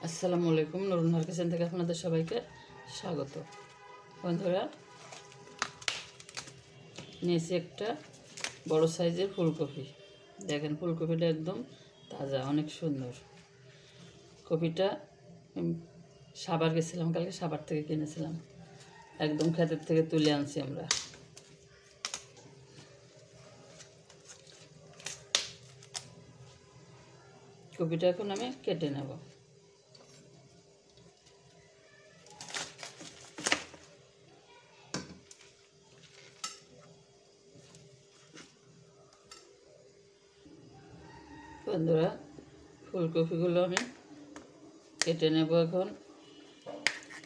আসসালামু আলাইকুম, নুরুন্নাহার কিচেন থেকে আপনাদের সবাইকে স্বাগত। বন্ধুরা, নিয়েছি একটা বড় সাইজের ফুলকপি। দেখেন, ফুলকপিটা একদম তাজা, অনেক সুন্দর। কপিটা সাবার গেছিলাম, কালকে সাবার থেকে কিনেছিলাম, একদম ক্ষেতের থেকে তুলে আনছি আমরা। কপিটা এখন আমি কেটে নেব। বন্ধুরা, ফুলকপিগুলো আমি কেটে নেব, এখন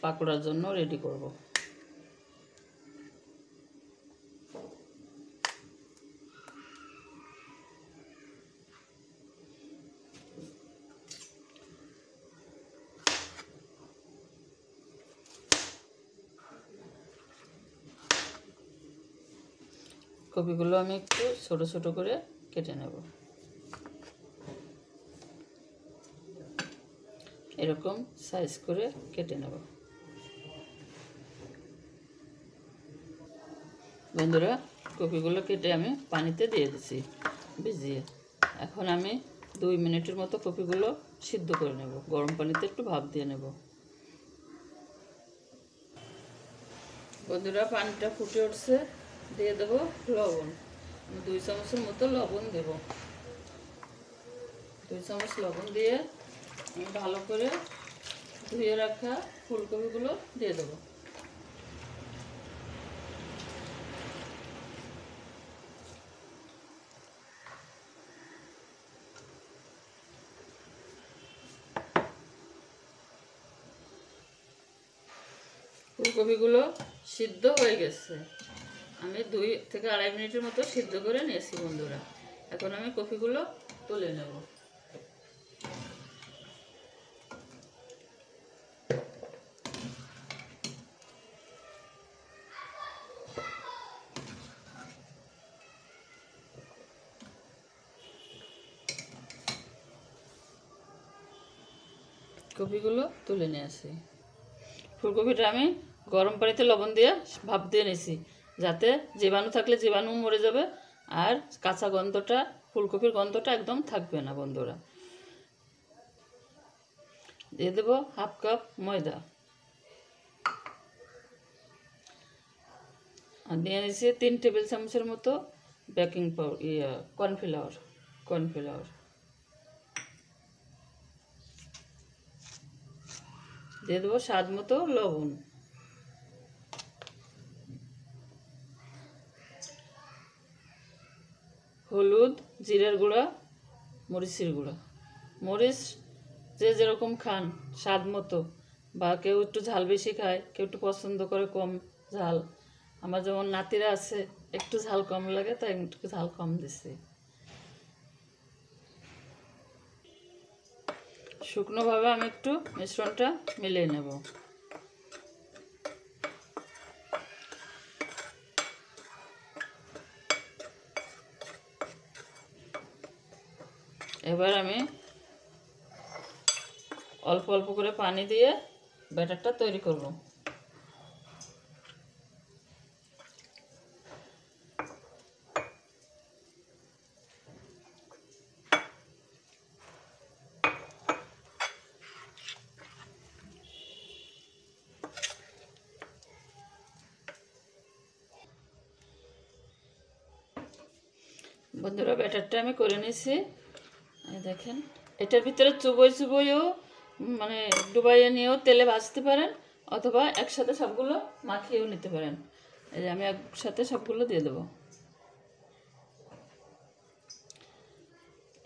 পাকোড়ার জন্য রেডি করব। কপিগুলো আমি একটু ছোট ছোট করে কেটে নেব, এরকম সাইজ করে কেটে নেব। বন্ধুরা, কপিগুলো কেটে আমি পানিতে দিয়ে দিচ্ছি ভিজিয়ে। এখন আমি 2 মিনিটের মতো কপিগুলো সিদ্ধ করে নেব, গরম পানিতে একটু ভাপ দিয়ে নেব। বন্ধুরা, পানিটা ফুটে উঠছে, দিয়ে দেবো লবণ। আমি 2 চামচের মতো লবণ দেব। 2 চামচ লবণ দিয়ে আমি ভালো করে ধুয়ে রাখা ফুলকপিগুলো দিয়ে দেবো। ফুলকপিগুলো সিদ্ধ হয়ে গেছে, আমি 2 থেকে 2.5 মিনিটের মতো সিদ্ধ করে নিয়েছি। বন্ধুরা, এখন আমি কপিগুলো তুলে নেব। কপিগুলো তুলে নিয়ে আসি। ফুলকপিটা আমি গরম পানিতে লবণ দিয়ে ভাপ দিয়ে নিয়েছি, যাতে জীবাণু থাকলে জীবাণু মরে যাবে, আর কাঁচা গন্ধটা, ফুলকপির গন্ধটা একদম থাকবে না। বন্ধুরা, দিয়ে দেবো 1/2 কাপ ময়দা, আর দিয়ে নিয়েছি 3 টেবিল চামচের মতো বেকিং পাউডার, কর্নফ্লাওয়ার দিয়ে দেবো স্বাদ মতো লবণ, হলুদ, জিরার গুঁড়া, মরিচের গুঁড়া। মরিচ যে যেরকম খান স্বাদ মতো, বা কেউ একটু ঝাল বেশি খায়, কেউ একটু পছন্দ করে কম ঝাল। আমার যেমন নাতিরা আছে, একটু ঝাল কম লাগে, তাই একটু ঝাল কম দিছি। শুকনোভাবে আমি একটু মিশ্রণটা মিলিয়ে নেব। এবার আমি অল্প অল্প করে পানি দিয়ে ব্যাটারটা তৈরি করব। বন্ধুরা, ব্যাটারটা আমি করে নিয়েছি, দেখেন। এটার ভিতরে চুবইও মানে ডুবাইয়ে নিয়েও তেলে ভাজতে পারেন, অথবা একসাথে সবগুলো মাখিয়েও নিতে পারেন। এই যে আমি একসাথে সবগুলো দিয়ে দেবো।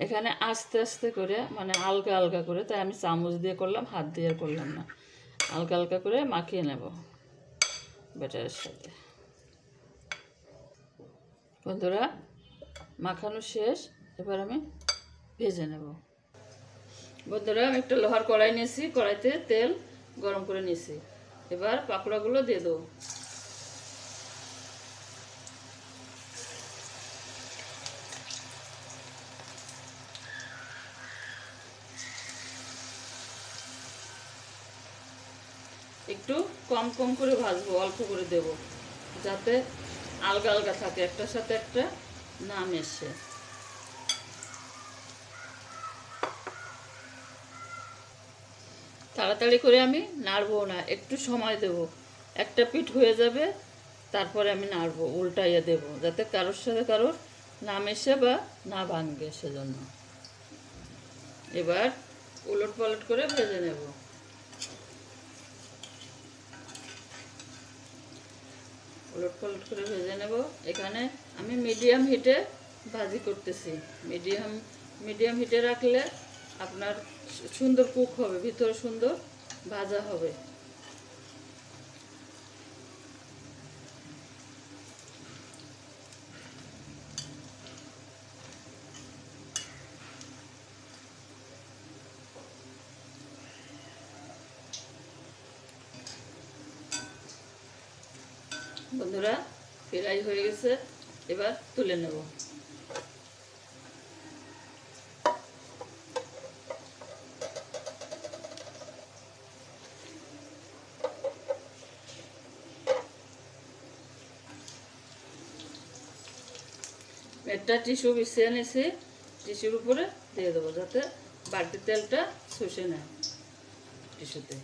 এখানে আস্তে আস্তে করে, মানে হালকা হালকা করে, তাই আমি চামচ দিয়ে করলাম, হাত দিয়ে আর করলাম না। হালকা হালকা করে মাখিয়ে নেব ব্যাটারের সাথে। বন্ধুরা, মাখানো শেষ, এবার আমি ভেজে নেব। বন্ধুরা, আমি একটা লোহার কড়াই নিয়েছি, কড়াইতে তেল গরম করে নিয়েছি। এবার পাকোড়াগুলো দিয়ে দেবো। একটু কম কম করে ভাজবো, অল্প করে দেব, যাতে আলগা আলগা থাকে, একটার সাথে একটা না মেশে। তাড়াতাড়ি করে আমি নাড়বো না, একটু সময় দেব। একটা পিঠ হয়ে যাবে, তারপরে আমি নাড়বো, উল্টাইয়ে দেব, যাতে কারোর সাথে কারোর না মেশে বা না ভাঙবে, সেজন্য। এবার উলট পালট করে ভেজে নেব। উলট পালট করে ভেজে নেব। এখানে আমি মিডিয়াম হিটে ভাজি করতেছি। মিডিয়াম হিটে রাখলে আপনার সুন্দর কুক হবে, ভিতরে সুন্দর ভাজা হবে। বন্ধুরা, ফ্রাই হয়ে গেছে, এবার তুলে নেব। একটা টিস্যু বিছিয়ে নিয়েছি, টিস্যুর উপরে দিয়ে দেবো, যাতে বাড়তি তেলটা শুষে নেয় টিস্যুতে।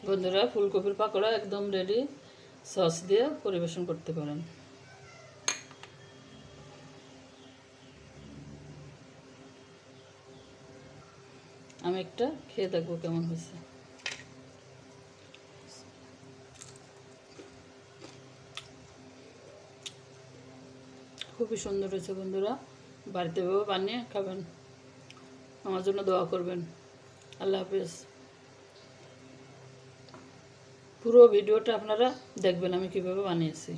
বন্ধুরা, ফুলকপির পাকোড়া একদম রেডি। সস দিয়ে পরিবেশন করতে পারেন। আমি একটা খেয়ে দেখবো কেমন হয়েছে। খুবই সুন্দর হয়েছে বন্ধুরা, বাড়িতে ভেবে বানিয়ে খাবেন। আমার জন্য দোয়া করবেন। আল্লাহ হাফেজ। পুরো ভিডিওটা আপনারা দেখবেন আমি কিভাবে বানিয়েছি।